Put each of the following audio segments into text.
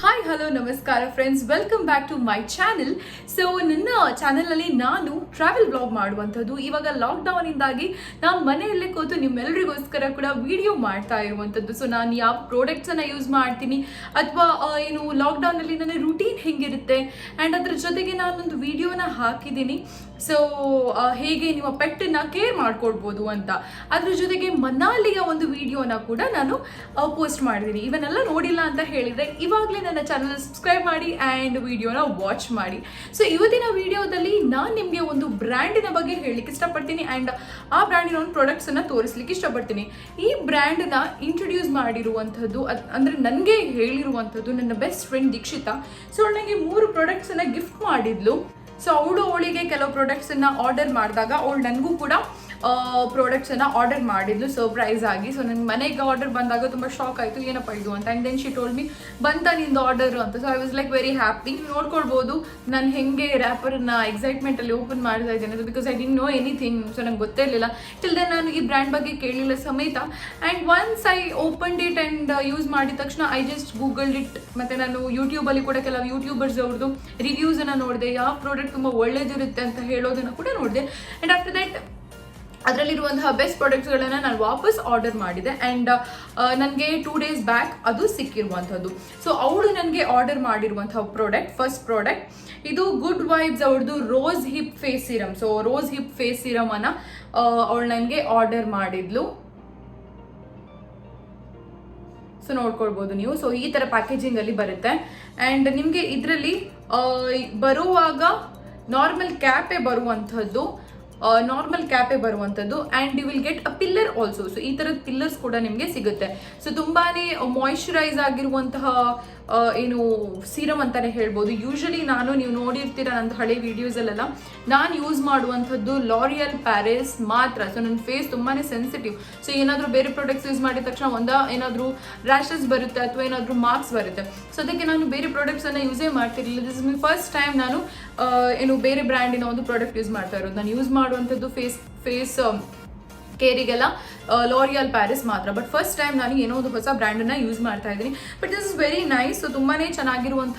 Hi hello ನಮಸ್ಕಾರ friends, welcome back to my channel. So ನನ್ನ ಚಾನೆಲ್ನಲ್ಲಿ ನಾನು ಟ್ರಾವೆಲ್ ಬ್ಲಾಗ್ ಮಾಡುವಂಥದ್ದು. ಇವಾಗ ಲಾಕ್ಡೌನಿಂದಾಗಿ ನಾನು ಮನೆಯಲ್ಲೇ ಕೂತು ನಿಮ್ಮೆಲ್ಲರಿಗೋಸ್ಕರ ಕೂಡ ವಿಡಿಯೋ ಮಾಡ್ತಾ ಇರುವಂಥದ್ದು. ಸೊ ನಾನು ಯಾವ ಪ್ರಾಡಕ್ಟ್ಸನ್ನು ಯೂಸ್ ಮಾಡ್ತೀನಿ ಅಥವಾ ಏನು ಲಾಕ್ಡೌನಲ್ಲಿ ನನ್ನ ರುಟೀನ್ ಹೆಂಗಿರುತ್ತೆ ಆ್ಯಂಡ್ ಅದ್ರ ಜೊತೆಗೆ ನಾನೊಂದು ವಿಡಿಯೋನ ಹಾಕಿದ್ದೀನಿ. ಸೊ ಹೇಗೆ ನಿಮ್ಮ ಪೆಟ್ಟನ್ನು ಕೇರ್ ಮಾಡ್ಕೊಳ್ಬೋದು ಅಂತ. ಅದ್ರ ಜೊತೆಗೆ ಮನಾಲಿಯ ಒಂದು ವಿಡಿಯೋನ ಕೂಡ ನಾನು ಪೋಸ್ಟ್ ಮಾಡಿದ್ದೀನಿ. ಇವನ್ನೆಲ್ಲ ನೋಡಿಲ್ಲ ಅಂತ ಹೇಳಿದರೆ ಇವಾಗಲೇ ನನ್ನ ಚಾನಲ್ ಸಬ್ಸ್ಕ್ರೈಬ್ ಮಾಡಿ ಆ್ಯಂಡ್ ವಿಡಿಯೋನ ವಾಚ್ ಮಾಡಿ. ಸೊ ಇವತ್ತಿನ ವಿಡಿಯೋದಲ್ಲಿ ನಾನು ನಿಮಗೆ ಒಂದು ಬ್ರ್ಯಾಂಡಿನ ಬಗ್ಗೆ ಹೇಳಲಿಕ್ಕೆ ಇಷ್ಟಪಡ್ತೀನಿ ಆ್ಯಂಡ್ ಆ ಬ್ರ್ಯಾಂಡಿನ ಒಂದು ಪ್ರಾಡಕ್ಟ್ಸನ್ನು ತೋರಿಸ್ಲಿಕ್ಕೆ ಇಷ್ಟಪಡ್ತೀನಿ. ಈ ಬ್ರ್ಯಾಂಡನ್ನ ಇಂಟ್ರೊಡ್ಯೂಸ್ ಮಾಡಿರುವಂಥದ್ದು ಅಂದರೆ ನನಗೆ ಹೇಳಿರುವಂಥದ್ದು ನನ್ನ ಬೆಸ್ಟ್ ಫ್ರೆಂಡ್ ದೀಕ್ಷಿತಾ. ಸೊ ನನಗೆ 3 ಪ್ರಾಡಕ್ಟ್ಸನ್ನು ಗಿಫ್ಟ್ ಮಾಡಿದ್ಲು. ಸೊ ಅವಳಿಗೆ ಕೆಲವು ಪ್ರಾಡಕ್ಟ್ಸನ್ನು ಆರ್ಡರ್ ಮಾಡಿದಾಗ ಅವಳು ನನಗೂ ಕೂಡ ಪ್ರಾಡಕ್ಟ್ಸನ್ನು ಆರ್ಡರ್ ಮಾಡಿದ್ಲು ಸರ್ಪ್ರೈಸ್ ಆಗಿ. ಸೊ ನನ್ನ ಮನೆಗೆ ಆರ್ಡರ್ ಬಂದಾಗ ತುಂಬ ಶಾಕ್ ಆಯಿತು, ಏನಪ್ಪ ಇದು ಅಂತ. And then she told me ಬಂತ ನಿಂದು ಆರ್ಡರ್ ಅಂತ. So I was like very happy. ನೋಡ್ಕೊಳ್ಬೋದು ನಾನು ಹೆಂಗೆ ರ್ಯಾಪರನ್ನು ಎಕ್ಸೈಟ್ಮೆಂಟಲ್ಲಿ ಓಪನ್ ಮಾಡ್ತಾ ಇದ್ದೇನೆ, because I didn't know anything. So ನಂಗೆ ಗೊತ್ತೇ ಇರಲಿಲ್ಲ ಟಿಲ್ ದೆನ್. ನಾನು ಈ ಬ್ರ್ಯಾಂಡ್ ಬಗ್ಗೆ ಕೇಳಲಿಲ್ಲ ಸಮೇತ. And once I opened it and use ಮಾಡಿದ ತಕ್ಷಣ ಐ ಜಸ್ಟ್ ಗೂಗಲ್ಡ್ ಇಟ್. ಮತ್ತು ನಾನು ಯೂಟ್ಯೂಬಲ್ಲಿ ಕೂಡ ಕೆಲವು ಯೂಟ್ಯೂಬರ್ಸ್ ಅವ್ರದ್ದು ರಿವ್ಯೂಸನ್ನು ನೋಡಿದೆ, ಯಾವ ಪ್ರಾಡಕ್ಟ್ ತುಂಬ ಒಳ್ಳೇದಿರುತ್ತೆ ಅಂತ ಹೇಳೋದನ್ನು ಕೂಡ ನೋಡಿದೆ. ಆ್ಯಂಡ್ ಆಫ್ಟರ್ ದ್ಯಾಟ್ ಅದರಲ್ಲಿರುವಂತಹ ಬೆಸ್ಟ್ ಪ್ರಾಡಕ್ಟ್ಸ್ಗಳನ್ನು ನಾನು ವಾಪಸ್ ಆರ್ಡರ್ ಮಾಡಿದೆ ಆ್ಯಂಡ್ ನನಗೆ 2 days ಬ್ಯಾಕ್ ಅದು ಸಿಕ್ಕಿರುವಂಥದ್ದು. ಸೊ ಅವಳು ನನಗೆ ಆರ್ಡರ್ ಮಾಡಿರುವಂತಹ ಫಸ್ಟ್ ಪ್ರಾಡಕ್ಟ್ ಇದು ಗುಡ್ ವೈಬ್ಸ್ ಅವ್ರದ್ದು rose hip face serum. So rose hip face ಸಿರಮನ್ನು ಅವಳು ನನಗೆ ಆರ್ಡರ್ ಮಾಡಿದ್ಲು. ಸೊ ನೋಡ್ಕೊಳ್ಬೋದು ನೀವು. ಸೊ ಈ ಥರ ಪ್ಯಾಕೇಜಿಂಗಲ್ಲಿ ಬರುತ್ತೆ ಆ್ಯಂಡ್ ನಿಮಗೆ ಇದರಲ್ಲಿ ಬರುವಾಗ ನಾರ್ಮಲ್ ಕ್ಯಾಪೇ ಬರುವಂಥದ್ದು and you will get a pillar also. So ಈ ಥರದ ಪಿಲ್ಲರ್ಸ್ ಕೂಡ ನಿಮಗೆ ಸಿಗುತ್ತೆ. ಸೊ ತುಂಬಾ ಮಾಯಿಶ್ಚರೈಸ್ ಆಗಿರುವಂತಹ ಏನು ಸೀರಮ್ ಅಂತಲೇ ಹೇಳ್ಬೋದು. ಯೂಶಲಿ ನೀವು ನೋಡಿರ್ತೀರ ನನ್ನ ಹಳೆ ವೀಡಿಯೋಸಲ್ಲೆಲ್ಲ ನಾನು ಯೂಸ್ ಮಾಡುವಂಥದ್ದು ಲಾರಿಯಲ್ ಪ್ಯಾರಿಸ್ ಮಾತ್ರ. ಸೊ ನನ್ನ ಫೇಸ್ ತುಂಬಾ ಸೆನ್ಸಿಟಿವ್. ಸೊ ಏನಾದರೂ ಬೇರೆ ಪ್ರಾಡಕ್ಟ್ಸ್ ಯೂಸ್ ಮಾಡಿದ ತಕ್ಷಣ ಏನಾದರೂ ರ್ಯಾಷಸ್ ಬರುತ್ತೆ ಅಥವಾ ಏನಾದರೂ ಮಾರ್ಕ್ಸ್ ಬರುತ್ತೆ. ಸೊ ಅದಕ್ಕೆ ನಾನು ಬೇರೆ ಪ್ರಾಡಕ್ಟ್ಸನ್ನು ಯೂಸೇ ಮಾಡ್ತಿರಲಿಲ್ಲ. This is my first time ನಾನು ಬೇರೆ ಬ್ರ್ಯಾಂಡಿನ ಒಂದು ಪ್ರಾಡಕ್ಟ್ ಯೂಸ್ ಮಾಡ್ತಾ ಇರೋದು. ನಾನು ಯೂಸ್ ಮಾಡುವಂಥದ್ದು ಫೇಸ್ ಕೇರಿಗೆಲ್ಲ ಲಾರಿಯಲ್ ಪ್ಯಾರಿಸ್ ಮಾತ್ರ. ಬಟ್ ಫಸ್ಟ್ ಟೈಮ್ ನಾನು ಏನೋ ಒಂದು ಹೊಸ ಬ್ರ್ಯಾಂಡನ್ನು ಯೂಸ್ ಮಾಡ್ತಾ ಇದ್ದೀನಿ. But this is very nice. So ತುಂಬಾ ಚೆನ್ನಾಗಿರುವಂಥ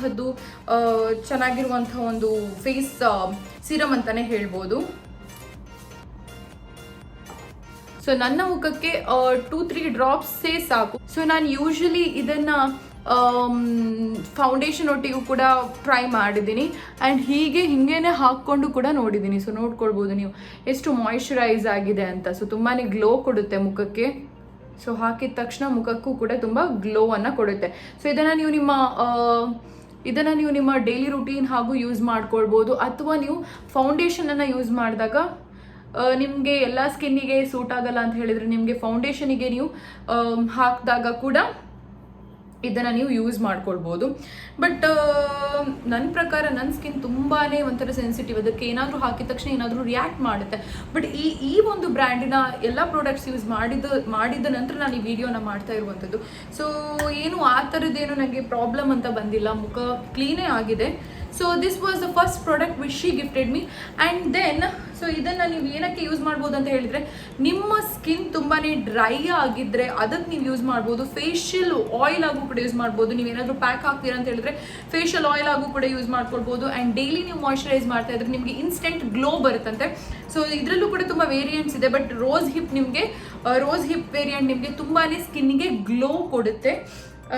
ಒಂದು ಫೇಸ್ ಸಿರಮ್ ಅಂತಲೇ ಹೇಳ್ಬೋದು. ಸೊ ನನ್ನ ಮುಖಕ್ಕೆ 2-3 ಡ್ರಾಪ್ಸೇ ಸಾಕು. ಸೊ ನಾನು ಯೂಶಲಿ ಇದನ್ನು ಫೌಂಡೇಶನ್ ಒಟ್ಟಿಗೂ ಕೂಡ ಟ್ರೈ ಮಾಡಿದ್ದೀನಿ ಆ್ಯಂಡ್ ಹಿಂಗೇನೆ ಹಾಕ್ಕೊಂಡು ಕೂಡ ನೋಡಿದ್ದೀನಿ. ಸೊ ನೋಡ್ಕೊಳ್ಬೋದು ನೀವು ಎಷ್ಟು ಮಾಯಿಶ್ಚರೈಸ್ ಆಗಿದೆ ಅಂತ. ಸೊ ತುಂಬಾ ಗ್ಲೋ ಕೊಡುತ್ತೆ ಮುಖಕ್ಕೆ. ಸೊ ಹಾಕಿದ ತಕ್ಷಣ ಮುಖಕ್ಕೂ ಕೂಡ ತುಂಬ ಗ್ಲೋವನ್ನು ಕೊಡುತ್ತೆ. ಸೊ ಇದನ್ನು ನೀವು ನಿಮ್ಮ ಡೈಲಿ ರುಟೀನ್ ಹಾಗೂ ಯೂಸ್ ಮಾಡ್ಕೊಳ್ಬೋದು. ಅಥವಾ ನೀವು ಫೌಂಡೇಶನನ್ನು ಯೂಸ್ ಮಾಡಿದಾಗ ನಿಮಗೆ ಎಲ್ಲ ಸ್ಕಿನ್ನಿಗೆ ಸೂಟ್ ಆಗಲ್ಲ ಅಂತ ಹೇಳಿದರೆ ನಿಮಗೆ ಫೌಂಡೇಶನಿಗೆ ನೀವು ಹಾಕಿದಾಗ ಕೂಡ ಇದನ್ನು ನೀವು ಯೂಸ್ ಮಾಡ್ಕೊಳ್ಬೋದು. ಬಟ್ ನನ್ನ ಪ್ರಕಾರ ನನ್ನ ಸ್ಕಿನ್ ತುಂಬಾ ಒಂಥರ ಸೆನ್ಸಿಟಿವ್. ಅದಕ್ಕೆ ಏನಾದರೂ ಹಾಕಿದ ತಕ್ಷಣ ಏನಾದರೂ ರಿಯಾಕ್ಟ್ ಮಾಡುತ್ತೆ. ಬಟ್ ಈ ಒಂದು ಬ್ರ್ಯಾಂಡಿನ ಎಲ್ಲ ಪ್ರಾಡಕ್ಟ್ಸ್ ಯೂಸ್ ಮಾಡಿದ ನಂತರ ನಾನು ಈ ವಿಡಿಯೋನ ಮಾಡ್ತಾ ಇರುವಂಥದ್ದು. ಸೊ ಏನು ಆ ಥರದ್ದೇನು ನನಗೆ ಪ್ರಾಬ್ಲಮ್ ಅಂತ ಬಂದಿಲ್ಲ. ಮುಖ ಕ್ಲೀನೇ ಆಗಿದೆ. So this was the first product which she gifted me. And then so ಇದನ್ನು ನೀವು ಏನಕ್ಕೆ ಯೂಸ್ ಮಾಡ್ಬೋದು ಅಂತ ಹೇಳಿದರೆ, ನಿಮ್ಮ ಸ್ಕಿನ್ ತುಂಬಾ ಡ್ರೈ ಆಗಿದ್ದರೆ ಅದಕ್ಕೆ ನೀವು ಯೂಸ್ ಮಾಡ್ಬೋದು. ಫೇಶಿಯಲ್ ಆಯಿಲ್ ಆಗು ಕೂಡ ಯೂಸ್ ಮಾಡ್ಬೋದು. ನೀವೇನಾದರೂ ಪ್ಯಾಕ್ ಹಾಕ್ತೀರಾ ಅಂತ ಹೇಳಿದ್ರೆ ಫೇಶಿಯಲ್ ಆಯಿಲ್ ಆಗು ಕೂಡ ಯೂಸ್ ಮಾಡ್ಕೊಳ್ಬೋದು. ಆ್ಯಂಡ್ ಡೈಲಿ ನೀವು ಮಾಯಿಶ್ಚರೈಸ್ ಮಾಡ್ತಾ ಇದ್ರೆ ನಿಮಗೆ ಇನ್ಸ್ಟೆಂಟ್ ಗ್ಲೋ ಬರುತ್ತಂತೆ. ಸೊ ಇದರಲ್ಲೂ ಕೂಡ ತುಂಬ ವೇರಿಯಂಟ್ಸ್ ಇದೆ. ಬಟ್ ರೋಸ್ ಹಿಪ್ ವೇರಿಯಂಟ್ ನಿಮಗೆ ತುಂಬಾ ಸ್ಕಿನ್ನಿಗೆ ಗ್ಲೋ ಕೊಡುತ್ತೆ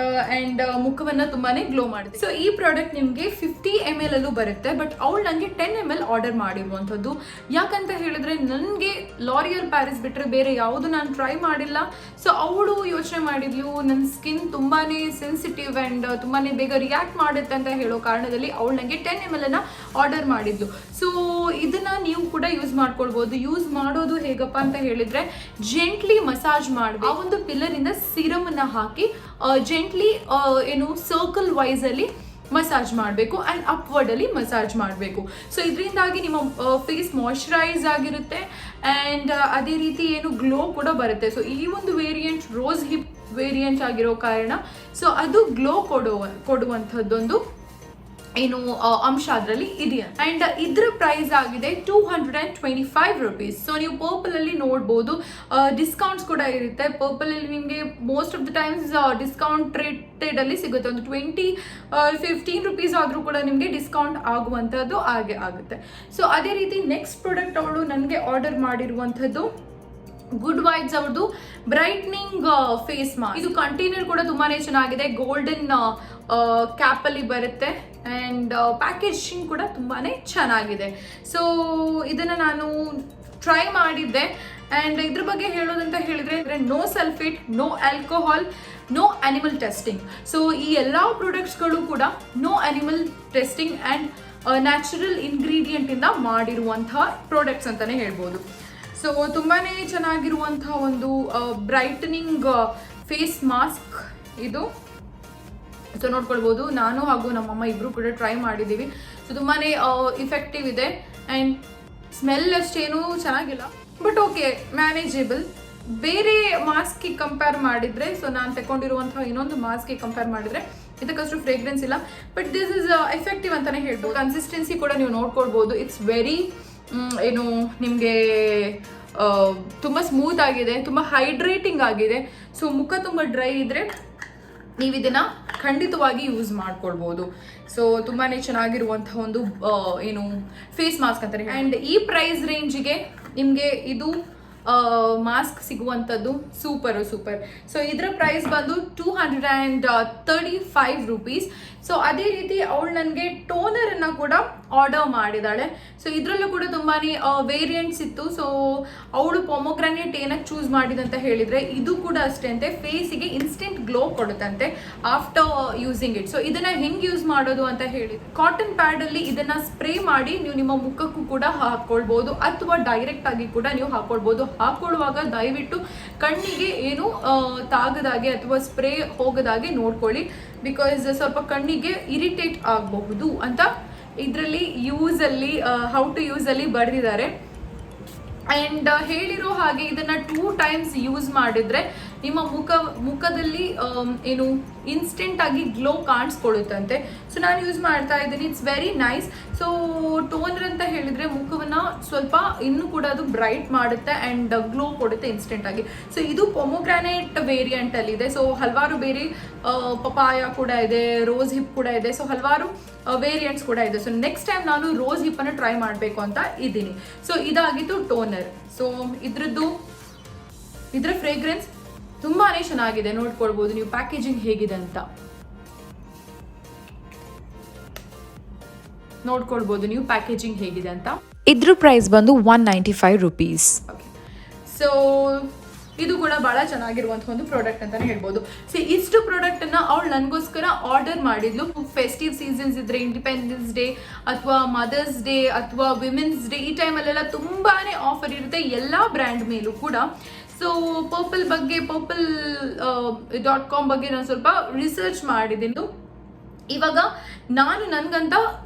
ಆ್ಯಂಡ್ ಮುಖವನ್ನು ತುಂಬಾ ಗ್ಲೋ ಮಾಡುತ್ತೆ. ಸೊ ಈ ಪ್ರಾಡಕ್ಟ್ ನಿಮಗೆ 50 ml ಅಲ್ಲೂ ಬರುತ್ತೆ. ಬಟ್ ಅವಳು ನನಗೆ 10 ml ಆರ್ಡರ್ ಮಾಡಿರುವಂಥದ್ದು. ಯಾಕಂತ ಹೇಳಿದ್ರೆ ನನಗೆ ಲಾರಿಯಲ್ ಪ್ಯಾರಿಸ್ ಬಿಟ್ಟರೆ ಬೇರೆ ಯಾವುದು ನಾನು ಟ್ರೈ ಮಾಡಿಲ್ಲ. ಸೊ ಅವಳು ಯೋಚನೆ ಮಾಡಿದ್ಲು ನನ್ನ ಸ್ಕಿನ್ ತುಂಬಾ ಸೆನ್ಸಿಟಿವ್ ಆ್ಯಂಡ್ ತುಂಬಾ ಬೇಗ ರಿಯಾಕ್ಟ್ ಮಾಡುತ್ತೆ ಅಂತ ಹೇಳೋ ಕಾರಣದಲ್ಲಿ ಅವಳು ನನಗೆ 10 ml ಅನ್ನು ಆರ್ಡರ್ ಮಾಡಿದ್ಲು. ಸೊ ಇದನ್ನು ನೀವು ಕೂಡ ಯೂಸ್ ಮಾಡ್ಕೊಳ್ಬೋದು. ಯೂಸ್ ಮಾಡೋದು ಹೇಗಪ್ಪ ಅಂತ ಹೇಳಿದರೆ ಜೆಂಟ್ಲಿ ಮಸಾಜ್ ಮಾಡಬೇಕು. ಆ ಒಂದು ಪಿಲ್ಲರಿಂದ ಸಿರಮನ್ನು ಹಾಕಿ ಜೆಂಟ್ಲಿ ಸರ್ಕಲ್ ವೈಸಲ್ಲಿ ಮಸಾಜ್ ಮಾಡಬೇಕು ಆ್ಯಂಡ್ ಅಪ್ವರ್ಡಲ್ಲಿ ಮಸಾಜ್ ಮಾಡಬೇಕು. ಸೊ ಇದರಿಂದಾಗಿ ನಿಮ್ಮ ಫೇಸ್ ಮಾಯಿಶ್ಚರೈಸ್ ಆಗಿರುತ್ತೆ ಆ್ಯಂಡ್ ಅದೇ ರೀತಿ ಗ್ಲೋ ಕೂಡ ಬರುತ್ತೆ. ಸೊ ಈ ಒಂದು ವೇರಿಯಂಟ್ ರೋಸ್ ಹಿಪ್ ವೇರಿಯಂಟ್ ಆಗಿರೋ ಕಾರಣ ಸೊ ಅದು ಗ್ಲೋ ಕೊಡುವಂಥದ್ದೊಂದು ಏನು ಅಂಶ ಅದರಲ್ಲಿ ಇದೆಯಾ. ಅಂಡ್ ಇದ್ರ ಪ್ರೈಸ್ ಆಗಿದೆ 225 ರುಪೀಸ್. ಸೊ ನೀವು ಪರ್ಪಲ್ ಅಲ್ಲಿ ನೋಡ್ಬೋದು, ಡಿಸ್ಕೌಂಟ್ಸ್ ಕೂಡ ಇರುತ್ತೆ. ಪರ್ಪಲ್ ಅಲ್ಲಿ ನಿಮಗೆ most of the times discount rated ಅಲ್ಲಿ ಸಿಗುತ್ತೆ. ಒಂದು 15 ರುಪೀಸ್ ಆದ್ರೂ ಕೂಡ ನಿಮಗೆ ಡಿಸ್ಕೌಂಟ್ ಆಗುವಂಥದ್ದು ಹಾಗೆ ಆಗುತ್ತೆ. ಸೊ ಅದೇ ರೀತಿ ನೆಕ್ಸ್ಟ್ ಪ್ರಾಡಕ್ಟ್ ಅವಳು ನನಗೆ ಆರ್ಡರ್ ಮಾಡಿರುವಂಥದ್ದು ಗುಡ್ ವೈಬ್ಸ್ ಅವ್ರದ್ದು ಬ್ರೈಟ್ನಿಂಗ್ ಫೇಸ್ ಮಾಸ್ಕ್. ಇದು ಕಂಟೈನರ್ ಕೂಡ ತುಂಬಾನೇ ಚೆನ್ನಾಗಿದೆ, ಗೋಲ್ಡನ್ ಕ್ಯಾಪ್ ಅಲ್ಲಿ ಬರುತ್ತೆ ಅಂಡ್ ಪ್ಯಾಕೇಜಿಂಗ್ ಕೂಡ ತುಂಬಾನೇ ಚೆನ್ನಾಗಿದೆ. ಸೊ ಇದನ್ನ ನಾನು ಟ್ರೈ ಮಾಡಿದ್ದೆ ಅಂಡ್ ಇದ್ರ ಬಗ್ಗೆ ಹೇಳೋದಂತ ಹೇಳಿದ್ರೆ no sulphate, no alcohol, no animal testing. So ಈ ಎಲ್ಲ ಪ್ರಾಡಕ್ಟ್ಸ್ಗಳು ಕೂಡ no animal testing and natural ingredient ಇಂದ ಮಾಡಿರುವಂತಹ ಪ್ರಾಡಕ್ಟ್ಸ್ ಅಂತಾನೆ ಹೇಳ್ಬೋದು. ಸೊ ತುಂಬಾನೇ ಚೆನ್ನಾಗಿರುವಂತಹ ಒಂದು ಬ್ರೈಟನಿಂಗ್ ಫೇಸ್ ಮಾಸ್ಕ್ ಇದು. ಸೊ ನೋಡ್ಕೊಳ್ಬೋದು, ನಾನು ಹಾಗೂ ನಮ್ಮಮ್ಮ ಇಬ್ರು ಕೂಡ ಟ್ರೈ ಮಾಡಿದ್ದೀವಿ. ಸೊ ತುಂಬಾನೇ ಇಫೆಕ್ಟಿವ್ ಇದೆ ಅಂಡ್ ಸ್ಮೆಲ್ ಅಷ್ಟೇನು ಚೆನ್ನಾಗಿಲ್ಲ, ಬಟ್ ಓಕೆ, ಮ್ಯಾನೇಜೇಬಲ್. ಬೇರೆ ಮಾಸ್ಕ್ಗೆ ಕಂಪೇರ್ ಮಾಡಿದ್ರೆ, ಸೊ ನಾನು ತಗೊಂಡಿರುವಂತಹ ಇನ್ನೊಂದು ಮಾಸ್ಕ್ಗೆ ಕಂಪೇರ್ ಮಾಡಿದ್ರೆ ಇದಕ್ಕಷ್ಟು ಫ್ರೇಗ್ರೆನ್ಸ್ ಇಲ್ಲ, ಬಟ್ ದಿಸ್ ಇಸ್ ಎಫೆಕ್ಟಿವ್ ಅಂತಾನೆ ಹೇಳ್ಬೋದು. ಕನ್ಸಿಸ್ಟೆನ್ಸಿ ಕೂಡ ನೀವು ನೋಡ್ಕೊಳ್ಬೋದು, ಇಟ್ಸ್ ವೆರಿ ಏನು ನಿಮಗೆ ತುಂಬ ಸ್ಮೂತ್ ಆಗಿದೆ, ತುಂಬ ಹೈಡ್ರೇಟಿಂಗ್ ಆಗಿದೆ. ಸೊ ಮುಖ ತುಂಬ ಡ್ರೈ ಇದ್ರೆ ನೀವು ಇದನ್ನ ಖಂಡಿತವಾಗಿ ಯೂಸ್ ಮಾಡ್ಕೊಳ್ಬೋದು. ಸೊ ತುಂಬಾನೇ ಚೆನ್ನಾಗಿರುವಂತಹ ಒಂದು ಏನು ಫೇಸ್ ಮಾಸ್ಕ್ ಅಂತಾರೆ. ಅಂಡ್ ಈ ಪ್ರೈಸ್ ರೇಂಜಿಗೆ ನಿಮಗೆ ಇದು ಮಾಸ್ಕ್ ಸಿಗುವಂಥದ್ದು ಸೂಪರ್. ಸೊ ಇದರ ಪ್ರೈಸ್ ಬಂದು 235 ರುಪೀಸ್. ಸೊ ಅದೇ ರೀತಿ ಅವಳು ನನಗೆ ಟೋನರ್ ಅನ್ನ ಕೂಡ ಆರ್ಡರ್ ಮಾಡಿದಾಳೆ. ಸೊ ಇದರಲ್ಲೂ ಕೂಡ ತುಂಬಾನೇ ವೇರಿಯಂಟ್ಸ್ ಇತ್ತು. ಸೊ ಅವಳು ಪೊಮೊಗ್ರಾನೇಟ್ ಏನಕ್ಕೆ ಚೂಸ್ ಮಾಡಿದಂತ ಹೇಳಿದ್ರೆ, ಇದು ಕೂಡ ಅಷ್ಟೇ ಅಂತೆ, ಫೇಸಿಗೆ ಇನ್ಸ್ಟೆಂಟ್ ಗ್ಲೋ ಕೊಡುತ್ತಂತೆ ಆಫ್ಟರ್ ಯೂಸಿಂಗ್ ಇಟ್. ಸೊ ಇದನ್ನ ಹೆಂಗ್ ಯೂಸ್ ಮಾಡೋದು ಅಂತ ಹೇಳಿದ್ರೆ, ಕಾಟನ್ ಪ್ಯಾಡ್ ಅಲ್ಲಿ ಇದನ್ನ ಸ್ಪ್ರೇ ಮಾಡಿ ನೀವು ನಿಮ್ಮ ಮುಖಕ್ಕೂ ಕೂಡ ಹಾಕೊಳ್ಬಹುದು, ಅಥವಾ ಡೈರೆಕ್ಟ್ ಆಗಿ ಕೂಡ ನೀವು ಹಾಕೊಳ್ಬಹುದು. ಹಾಕೊಳ್ಳುವಾಗ ದಯವಿಟ್ಟು ಕಣ್ಣಿಗೆ ಏನು ತಾಗದಾಗೆ ಅಥವಾ ಸ್ಪ್ರೇ ಹೋಗದಾಗೆ ನೋಡ್ಕೊಳ್ಳಿ, ಬಿಕಾಸ್ ಸ್ವಲ್ಪ ಕಣ್ಣಿಗೆ ಇರಿಟೇಟ್ ಆಗಬಹುದು ಅಂತ ಇದರಲ್ಲಿ ಹೌ ಟು ಯೂಸ್ ಅಲ್ಲಿ ಬರೆದಿದ್ದಾರೆ. ಅಂಡ್ ಹೇಳಿರೋ ಹಾಗೆ ಇದನ್ನ 2 ಟೈಮ್ಸ್ ಯೂಸ್ ಮಾಡಿದ್ರೆ ನಿಮ್ಮ ಮುಖದಲ್ಲಿ ಏನು ಇನ್ಸ್ಟೆಂಟ್ ಆಗಿ ಗ್ಲೋ ಕಾಣಿಸ್ಕೊಳ್ಳುತ್ತಂತೆ. ಸೊ ನಾನು ಯೂಸ್ ಮಾಡ್ತಾ ಇದ್ದೀನಿ, it's very nice. So toner ಅಂತ ಹೇಳಿದ್ರೆ ಮುಖವನ್ನ ಸ್ವಲ್ಪ ಇನ್ನೂ ಕೂಡ ಅದು ಬ್ರೈಟ್ ಮಾಡುತ್ತೆ ಅಂಡ್ ಗ್ಲೋ ಕೊಡುತ್ತೆ ಇನ್ಸ್ಟೆಂಟ್ ಆಗಿ. ಸೊ ಇದು ಪೊಮೊಗ್ರಾನೇಟ್ ವೇರಿಯಂಟ್ ಅಲ್ಲಿ ಇದೆ. ಸೊ ಹಲವಾರು ಬೇರೆ ಪಪಾಯ ಕೂಡ ಇದೆ, ರೋಸ್ ಹಿಪ್ ಕೂಡ ಇದೆ. ಸೊ ಹಲವಾರು ವೇರಿಯಂಟ್ಸ್ ಕೂಡ ಇದೆ. ಸೊ ನೆಕ್ಸ್ಟ್ ಟೈಮ್ ನಾನು ರೋಸ್ ಹಿಪ್ ಅನ್ನು ಟ್ರೈ ಮಾಡಬೇಕು ಅಂತ ಇದ್ದೀನಿ. ಸೊ ಇದಾಗಿತ್ತು ಟೋನರ್. ಸೊ ಇದ್ರ ಫ್ರೇಗ್ರೆನ್ಸ್ ತುಂಬಾನೇ ಚೆನ್ನಾಗಿದೆ, ನೋಡ್ಕೊಳ್ಬಹುದು ನೀವು ಪ್ಯಾಕೇಜಿಂಗ್ ಹೇಗಿದೆ ಅಂತ. ಇದ್ರ ಪ್ರೈಸ್ ಬಂದು 195 ರುಪೀಸ್. ಸೊ ಇದು ಕೂಡ ಬಹಳ ಚೆನ್ನಾಗಿರುವಂತಹ ಒಂದು ಪ್ರಾಡಕ್ಟ್ ಅಂತಾನೆ ಹೇಳ್ಬೋದು. ಸೊ ಇಷ್ಟು ಪ್ರಾಡಕ್ಟ್ ಅನ್ನ ಅವಳು ನನಗೋಸ್ಕರ ಆರ್ಡರ್ ಮಾಡಿದ್ಲು. ಫೆಸ್ಟಿವ್ ಸೀಸನ್ಸ್ ಇದ್ರೆ, ಇಂಡಿಪೆಂಡೆನ್ಸ್ ಡೇ ಅಥವಾ ಮದರ್ಸ್ ಡೇ ಅಥವಾ ವಿಮೆನ್ಸ್ ಡೇ, ಈ ಟೈಮಲ್ಲೆಲ್ಲ ತುಂಬಾನೇ ಆಫರ್ ಇರುತ್ತೆ ಎಲ್ಲಾ ಬ್ರ್ಯಾಂಡ್ ಮೇಲೂ ಕೂಡ. ಸೊ purple.com ಬಗ್ಗೆ ನಾನು ಸ್ವಲ್ಪ ರಿಸರ್ಚ್ ಮಾಡಿದ್ದೀನಿ. ಇವಾಗ ನಾನು ನನಗಂತ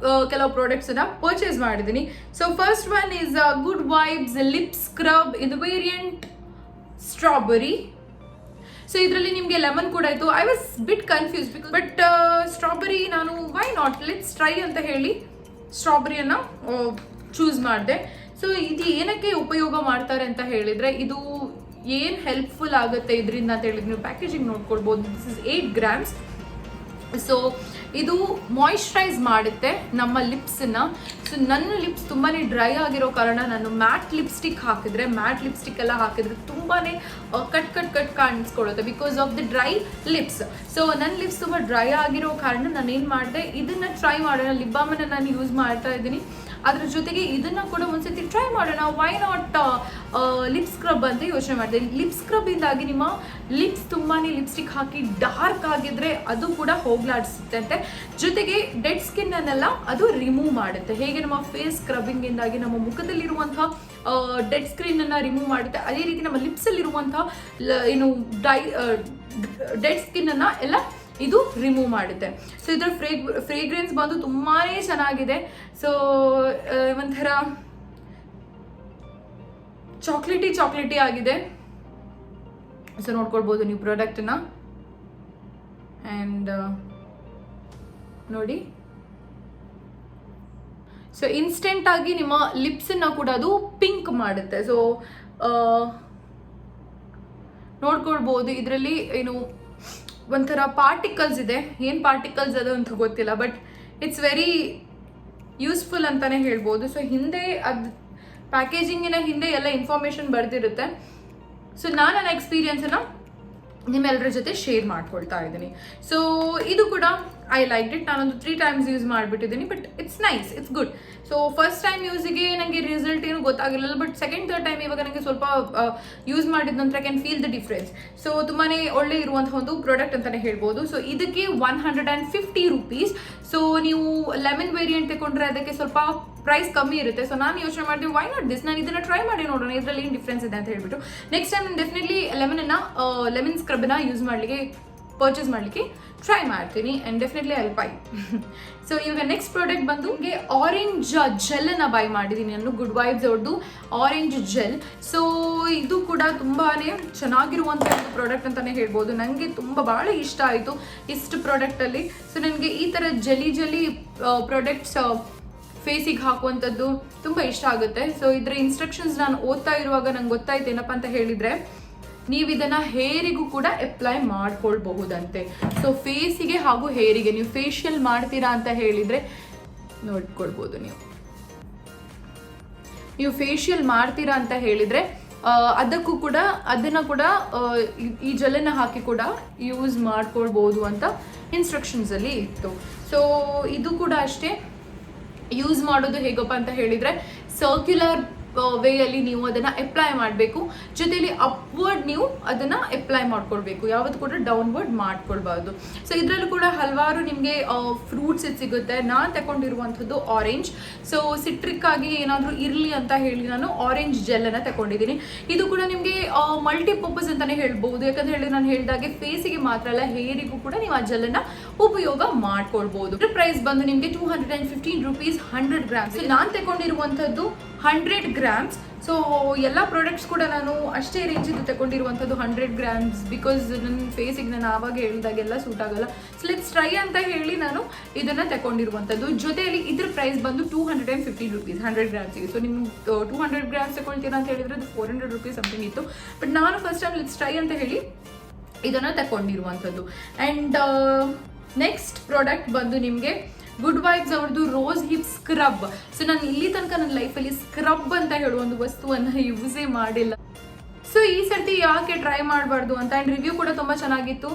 ಕೆಲವು ಪ್ರಾಡಕ್ಟ್ಸ್ ಅನ್ನ ಪರ್ಚೇಸ್ ಮಾಡಿದ್ದೀನಿ. So first one is good vibes lip scrub ಇದು ವೇರಿಯಂಟ್ ಸ್ಟ್ರಾಬೆರಿ. ಸೊ ಇದರಲ್ಲಿ ನಿಮಗೆ ಲೆಮನ್ ಕೂಡ ಇತ್ತು. I was bit confuse, but strawberry ನಾನು ವೈ ನಾಟ್ ಲೆಟ್ಸ್ ಟ್ರೈ ಅಂತ ಹೇಳಿ ಸ್ಟ್ರಾಬೆರಿಯನ್ನ ಚೂಸ್ ಮಾಡಿದೆ. ಸೊ ಇದು ಏನಕ್ಕೆ ಉಪಯೋಗ ಮಾಡ್ತಾರೆ ಅಂತ ಹೇಳಿದ್ರೆ, ಇದು ಏನು ಹೆಲ್ಪ್ಫುಲ್ ಆಗುತ್ತೆ ಇದರಿಂದ ಅಂತ ಹೇಳಿದ್ರೆ ನೀವು ಪ್ಯಾಕೇಜಿಂಗ್ ನೋಡ್ಕೊಳ್ಬೋದು. This is 8 grams. ಸೊ ಇದು ಮಾಯಿಶ್ಚರೈಸ್ ಮಾಡುತ್ತೆ ನಮ್ಮ ಲಿಪ್ಸನ್ನ. ಸೊ ನನ್ನ ಲಿಪ್ಸ್ ತುಂಬಾನೇ ಡ್ರೈ ಆಗಿರೋ ಕಾರಣ ನಾನು ಮ್ಯಾಟ್ ಲಿಪ್ಸ್ಟಿಕ್ ಎಲ್ಲ ಹಾಕಿದ್ರೆ ತುಂಬಾನೇ ಕಟ್ ಕಾಣಿಸ್ಕೊಳ್ಳುತ್ತೆ because of the dry lips. So ನನ್ನ ಲಿಪ್ಸ್ ತುಂಬ ಡ್ರೈ ಆಗಿರೋ ಕಾರಣ ನಾನು ಏನು ಮಾಡಿದೆ, ಇದನ್ನ ಟ್ರೈ ಮಾಡೋಣ. ಲಿಪ್ ಬಾಮನ್ನು ನಾನು ಯೂಸ್ ಮಾಡ್ತಾ ಇದ್ದೀನಿ, ಅದ್ರ ಜೊತೆಗೆ ಇದನ್ನ ಕೂಡ ಒಂದ್ಸತಿ ಟ್ರೈ ಮಾಡೋಣ, ವೈ ನಾಟ್ ಲಿಪ್ ಸ್ಕ್ರಬ್ ಅಂತ ಯೋಚನೆ ಮಾಡಿದೆ. ಲಿಪ್ ಸ್ಕ್ರಬ್ ಇಂದಾಗಿ ನಿಮ್ಮ ಲಿಪ್ಸ್ ತುಂಬಾನೇ ಲಿಪ್ಸ್ಟಿಕ್ ಹಾಕಿ ಡಾರ್ಕ್ ಆಗಿದ್ರೆ ಅದು ಕೂಡ ಹೋಗ್ಲಾಡಿಸುತ್ತೆ. ಜೊತೆಗೆ ಡೆಡ್ ಸ್ಕಿನ್ ಅನ್ನೆಲ್ಲ ಅದು ರಿಮೂವ್ ಮಾಡುತ್ತೆ. ಹೇಗೆ ನಮ್ಮ ಫೇಸ್ ಸ್ಕ್ರಬ್ಬಿಂಗ್ ಇಂದಾಗಿ ನಮ್ಮ ಮುಖದಲ್ಲಿರುವಂತಹ ಡೆಡ್ ಸ್ಕಿನ್ ಅನ್ನ ರಿಮೂವ್ ಮಾಡುತ್ತೆ, ಅದೇ ರೀತಿ ನಮ್ಮ ಲಿಪ್ಸ್ ಅಲ್ಲಿರುವಂತಹ ಏನು ಡೆಡ್ ಸ್ಕಿನ್ ಅನ್ನ ಎಲ್ಲ ಇದು ರಿಮೂವ್ ಮಾಡುತ್ತೆ. ಸೊ ಇದರ ಫ್ರೇಗ್ರೆನ್ಸ್ ಬಂದು ತುಂಬಾನೇ ಚೆನ್ನಾಗಿದೆ. ಸೊ ಒಂಥರ ಚಾಕ್ಲೇಟಿ ಆಗಿದೆ. ಸೊ ನೋಡ್ಕೊಳ್ಬೋದು ನೀವು ಪ್ರಾಡಕ್ಟನ್ನ. ಆ್ಯಂಡ್ ನೋಡಿ ಸೊ ಇನ್ಸ್ಟೆಂಟಾಗಿ ನಿಮ್ಮ ಲಿಪ್ಸನ್ನು ಕೂಡ ಅದು ಪಿಂಕ್ ಮಾಡುತ್ತೆ. ಸೊ ನೋಡ್ಕೊಳ್ಬೋದು ಇದರಲ್ಲಿ ಏನು ಒಂಥರ ಪಾರ್ಟಿಕಲ್ಸ್ ಇದೆ, ಏನು ಪಾರ್ಟಿಕಲ್ಸ್ ಅದು ಅಂತ ಗೊತ್ತಿಲ್ಲ, ಬಟ್ ಇಟ್ಸ್ ವೆರಿ ಯೂಸ್ಫುಲ್ ಅಂತಲೇ ಹೇಳ್ಬೋದು. ಸೊ ಹಿಂದೆ ಅದು ಪ್ಯಾಕೇಜಿಂಗಿನ ಹಿಂದೆ ಎಲ್ಲ ಇನ್ಫಾರ್ಮೇಷನ್ ಬರೆದಿರುತ್ತೆ. ಸೊ ನಾನು ನನ್ನ ಎಕ್ಸ್ಪೀರಿಯನ್ಸನ್ನು ನಿಮ್ಮೆಲ್ಲರ ಜೊತೆ ಶೇರ್ ಮಾಡ್ಕೊಳ್ತಾ ಇದ್ದೀನಿ. ಸೊ ಇದು ಕೂಡ ಐ ಲೈಕ್ ಇಟ್. ನಾನೊಂದು 3 times ಯೂಸ್ ಮಾಡಿಬಿಟ್ಟಿದ್ದೀನಿ, but it's nice, it's good. So first time ಯೂಸಿಗೆ ನನಗೆ ರಿಸಲ್ಟ್ ಏನು ಗೊತ್ತಾಗಿರಲಿಲ್ಲ, ಬಟ್ ಸೆಕೆಂಡ್ ಥರ್ಡ್ ಟೈಮ್ ಇವಾಗ ನನಗೆ ಸ್ವಲ್ಪ ಯೂಸ್ ಮಾಡಿದ ನಂತರ can feel the difference. So ತುಂಬಾ ಒಳ್ಳೆ ಇರುವಂತಹ ಒಂದು ಪ್ರಾಡಕ್ಟ್ ಅಂತಲೇ ಹೇಳ್ಬೋದು. ಸೊ ಇದಕ್ಕೆ 150 ರೂಪೀಸ್. ಸೊ ನೀವು ಲೆಮನ್ ವೇರಿಯಂಟ್ ತಗೊಂಡ್ರೆ ಅದಕ್ಕೆ ಸ್ವಲ್ಪ ಪ್ರೈಸ್ ಕಮ್ಮಿ ಇರುತ್ತೆ. ಸೊ ನಾನು ಯೋಚನೆ ಮಾಡಿದೆ ವೈ ನಾಟ್ ದಿಸ್, ನಾನು ಇದನ್ನು ಟ್ರೈ ಮಾಡಿ ನೋಡೋಣ ಇದರಲ್ಲಿ ಏನು ಡಿಫ್ರೆನ್ಸ್ ಇದೆ ಅಂತ ಹೇಳ್ಬಿಟ್ಟು ನೆಕ್ಸ್ಟ್ ಟೈಮ್ ನಾನು ಡೆಫಿನೆಟ್ಲಿ ಲೆಮನ್ ಸ್ಕ್ರಬ್ನ ಯೂಸ್ ಮಾಡಲಿಕ್ಕೆ ಪರ್ಚೇಸ್ ಮಾಡಲಿಕ್ಕೆ ಟ್ರೈ ಮಾಡ್ತೀನಿ and definitely I by. So ಇವಾಗ ನೆಕ್ಸ್ಟ್ ಪ್ರಾಡಕ್ಟ್ ಬಂದು ನಿಮಗೆ ಆರೆಂಜ್ ಜೆಲ್ಲನ್ನು ಬೈ ಮಾಡಿದ್ದೀನಿ ನಾನು, ಗುಡ್ ವೈಬ್ಸ್ ಅವ್ರದ್ದು ಆರೆಂಜ್ ಜೆಲ್. ಸೊ ಇದು ಕೂಡ ತುಂಬಾ ಚೆನ್ನಾಗಿರುವಂಥ ಒಂದು ಪ್ರಾಡಕ್ಟ್ ಅಂತಲೇ ಹೇಳ್ಬೋದು. ನನಗೆ ಭಾಳ ಇಷ್ಟ ಆಯಿತು ಇಷ್ಟು ಪ್ರಾಡಕ್ಟಲ್ಲಿ. ಸೊ ನನಗೆ ಈ ಥರ ಜೆಲಿ ಪ್ರಾಡಕ್ಟ್ಸ್ ಫೇಸಿಗೆ ಹಾಕುವಂಥದ್ದು ತುಂಬ ಇಷ್ಟ ಆಗುತ್ತೆ. ಸೊ ಇದರ ಇನ್ಸ್ಟ್ರಕ್ಷನ್ಸ್ ನಾನು ಓದ್ತಾ ಇರುವಾಗ ನಂಗೆ ಗೊತ್ತಾಯ್ತು ಏನಪ್ಪ ಅಂತ ಹೇಳಿದರೆ, ನೀವು ಇದನ್ನು ಹೇರಿಗೂ ಕೂಡ ಅಪ್ಲೈ ಮಾಡ್ಕೊಳ್ಬಹುದಂತೆ. ಸೊ ಫೇಸಿಗೆ ಹಾಗೂ ಹೇರಿಗೆ ನೀವು ಫೇಶಿಯಲ್ ಮಾಡ್ತೀರಾ ಅಂತ ಹೇಳಿದರೆ ನೋಡ್ಕೊಳ್ಬೋದು. ನೀವು ಫೇಶಿಯಲ್ ಮಾಡ್ತೀರಾ ಅಂತ ಹೇಳಿದರೆ ಅದನ್ನು ಕೂಡ ಈ ಜೆಲ್ಲನ್ನು ಹಾಕಿ ಕೂಡ ಯೂಸ್ ಮಾಡ್ಕೊಳ್ಬೋದು ಅಂತ ಇನ್ಸ್ಟ್ರಕ್ಷನ್ಸಲ್ಲಿ ಇತ್ತು. ಸೊ ಇದು ಕೂಡ ಅಷ್ಟೇ, ಯೂಸ್ ಮಾಡೋದು ಹೇಗಪ್ಪ ಅಂತ ಹೇಳಿದರೆ ಸರ್ಕ್ಯುಲರ್ ವೇಯಲ್ಲಿ ನೀವು ಅದನ್ನು ಅಪ್ಲೈ ಮಾಡಬೇಕು, ಜೊತೆಲಿ ಅಪ್ವರ್ಡ್ ನೀವು ಅದನ್ನು ಅಪ್ಲೈ ಮಾಡ್ಕೊಳ್ಬೇಕು, ಯಾವತ್ತು ಕೂಡ ಡೌನ್ವರ್ಡ್ ಮಾಡ್ಕೊಳ್ಬಾರ್ದು. ಸೊ ಇದರಲ್ಲೂ ಕೂಡ ಹಲವಾರು ನಿಮಗೆ ಫ್ರೂಟ್ಸ್ ಸಿಗುತ್ತೆ. ನಾನು ತಗೊಂಡಿರುವಂಥದ್ದು ಆರೆಂಜ್. ಸೊ ಸಿಟ್ರಿಕ್ ಆಗಿ ಏನಾದರೂ ಇರಲಿ ಅಂತ ಹೇಳಿ ನಾನು ಆರೆಂಜ್ ಜೆಲ್ಲನ್ನು ತಗೊಂಡಿದ್ದೀನಿ. ಇದು ಕೂಡ ನಿಮಗೆ ಮಲ್ಟಿಪರ್ಪಸ್ ಅಂತಲೇ ಹೇಳ್ಬೋದು. ಯಾಕಂತ ಹೇಳಿ ನಾನು ಹೇಳಿದಾಗೆ ಫೇಸಿಗೆ ಮಾತ್ರ ಅಲ್ಲ, ಹೇರಿಗೂ ಕೂಡ ನೀವು ಆ ಜೆಲ್ಲನ್ನು ಉಪಯೋಗ ಮಾಡ್ಕೊಳ್ಬೋದು. ಇದ್ರ ಪ್ರೈಸ್ ಬಂದು ನಿಮಗೆ 215 ರೂಪೀಸ್ 100 ಗ್ರಾಮ್ಸ್. ನಾನು ತಗೊಂಡಿರುವಂಥದ್ದು 100 ಗ್ರಾಮ್ಸ್. ಸೊ ಎಲ್ಲ ಪ್ರಾಡಕ್ಟ್ಸ್ ಕೂಡ ನಾನು ಅಷ್ಟೇ ರೇಂಜಿದ್ದು ತಗೊಂಡಿರುವಂಥದ್ದು 100 ಗ್ರಾಮ್ಸ್, ಬಿಕಾಸ್ ನನ್ನ ಫೇಸಿಗೆ ನಾನು ಆವಾಗ ಹೇಳಿದಾಗೆಲ್ಲ ಸೂಟ್ ಆಗಲ್ಲ. ಸೊ ಲೆಟ್ಸ್ ಟ್ರೈ ಅಂತ ಹೇಳಿ ನಾನು ಇದನ್ನು ತಗೊಂಡಿರುವಂಥದ್ದು. ಜೊತೆಯಲ್ಲಿ ಇದ್ರ ಪ್ರೈಸ್ ಬಂದು 215 ರೂಪೀಸ್ 100 ಗ್ರಾಮ್ಸಿಗೆ. ಸೊ ನಿಮ್ಗೆ 200 ಗ್ರಾಮ್ಸ್ ತಗೊಳ್ತೀರಾ ಅಂತ ಹೇಳಿದ್ರೆ ಅದು 400 ರೂಪೀಸ್ ಸಮಥಿಂಗ್ ಇತ್ತು. ಬಟ್ ನಾನು ಫಸ್ಟ್ ಟೈಮ್ ಲೆಟ್ಸ್ ಟ್ರೈ ಅಂತ ಹೇಳಿ ಇದನ್ನು ತಗೊಂಡಿರುವಂಥದ್ದು. ಆ್ಯಂಡ್ ನೆಕ್ಸ್ಟ್ ಪ್ರಾಡಕ್ಟ್ ಬಂದು ನಿಮಗೆ ಗುಡ್ ವೈಬ್ಸ್ ಅವ್ರದ್ದು ರೋಸ್ ಹಿಪ್ ಸ್ಕ್ರಬ್. ಸೊ ನಾನು ಇಲ್ಲಿ ತನಕ ನನ್ನ ಲೈಫಲ್ಲಿ ಸ್ಕ್ರಬ್ ಅಂತ ಹೇಳುವ ಒಂದು ವಸ್ತುವನ್ನು ಯೂಸೇ ಮಾಡಿಲ್ಲ. ಸೊ ಈ ಸರ್ತಿ ಯಾಕೆ ಟ್ರೈ ಮಾಡಬಾರ್ದು ಅಂತ. ಆ್ಯಂಡ್ ರಿವ್ಯೂ ಕೂಡ ತುಂಬ ಚೆನ್ನಾಗಿತ್ತು.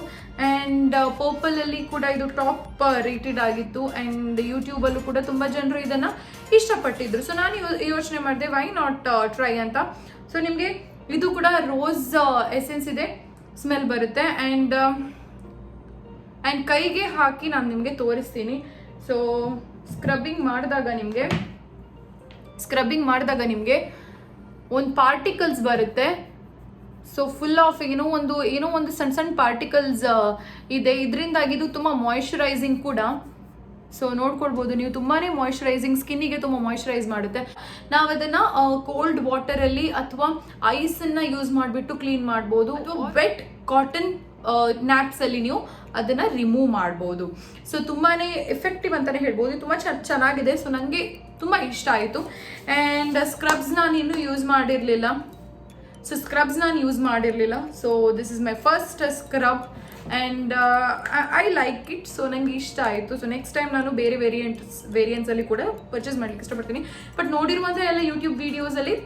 ಆ್ಯಂಡ್ ಪರ್ಪಲಲ್ಲಿ ಕೂಡ ಇದು ಟಾಪ್ ರೇಟೆಡ್ ಆಗಿತ್ತು. ಆ್ಯಂಡ್ ಯೂಟ್ಯೂಬಲ್ಲೂ ಕೂಡ ತುಂಬ ಜನರು ಇದನ್ನು ಇಷ್ಟಪಟ್ಟಿದ್ರು. ಸೊ ನಾನು ಯೋಚನೆ ಮಾಡಿದೆ ವೈ ನಾಟ್ ಟ್ರೈ ಅಂತ. ಸೊ ನಿಮಗೆ ಇದು ಕೂಡ ರೋಸ್ ಎಸೆನ್ಸ್ ಇದೆ, ಸ್ಮೆಲ್ ಬರುತ್ತೆ. ಆ್ಯಂಡ್ ಕೈಗೆ ಹಾಕಿ ನಾನು ನಿಮಗೆ ತೋರಿಸ್ತೀನಿ. ಸೊ ಸ್ಕ್ರಬ್ಬಿಂಗ್ ಮಾಡಿದಾಗ ನಿಮಗೆ ಒಂದು ಪಾರ್ಟಿಕಲ್ಸ್ ಬರುತ್ತೆ. ಸೊ ಫುಲ್ ಆಫ್ ಏನೋ ಒಂದು ಸಣ್ಣ ಪಾರ್ಟಿಕಲ್ಸ್ ಇದೆ. ಇದರಿಂದಾಗಿ ಇದು ತುಂಬ ಮಾಯಿಶ್ಚರೈಸಿಂಗ್ ಕೂಡ. ಸೊ ನೋಡ್ಕೊಳ್ಬೋದು ನೀವು, ತುಂಬಾ ಮಾಯಿಶ್ಚರೈಸಿಂಗ್, ಸ್ಕಿನ್ನಿಗೆ ತುಂಬ ಮಾಯಿಶ್ಚರೈಸ್ ಮಾಡುತ್ತೆ. ನಾವು ಅದನ್ನು ಕೋಲ್ಡ್ ವಾಟರಲ್ಲಿ ಅಥವಾ ಐಸನ್ನು ಯೂಸ್ ಮಾಡಿಬಿಟ್ಟು ಕ್ಲೀನ್ ಮಾಡ್ಬೋದು, ಅಥವಾ ವೆಟ್ ಕಾಟನ್ ನ್ಯಾಪ್ಸಲ್ಲಿ ನೀವು ಅದನ್ನು ರಿಮೂವ್ ಮಾಡ್ಬೋದು. ಸೊ ತುಂಬಾ ಎಫೆಕ್ಟಿವ್ ಅಂತಲೇ ಹೇಳ್ಬೋದು. ತುಂಬ ಚೆನ್ನಾಗಿದೆ. ಸೊ ನನಗೆ ತುಂಬ ಇಷ್ಟ ಆಯಿತು. ಆ್ಯಂಡ್ ಸ್ಕ್ರಬ್ಸ್ ನಾನು ಇನ್ನೂ ಯೂಸ್ ಮಾಡಿರಲಿಲ್ಲ. So this is my first scrub and I like it. So ನನಗೆ ಇಷ್ಟ ಆಯಿತು. ಸೊ ನೆಕ್ಸ್ಟ್ ಟೈಮ್ ನಾನು ಬೇರೆ ವೇರಿಯಂಟ್ಸಲ್ಲಿ ಕೂಡ ಪರ್ಚೇಸ್ ಮಾಡಲಿಕ್ಕೆ ಇಷ್ಟಪಡ್ತೀನಿ. ಬಟ್ ನೋಡಿರುವಂಥ ಎಲ್ಲ ಯೂಟ್ಯೂಬ್ ವೀಡಿಯೋಸಲ್ಲಿ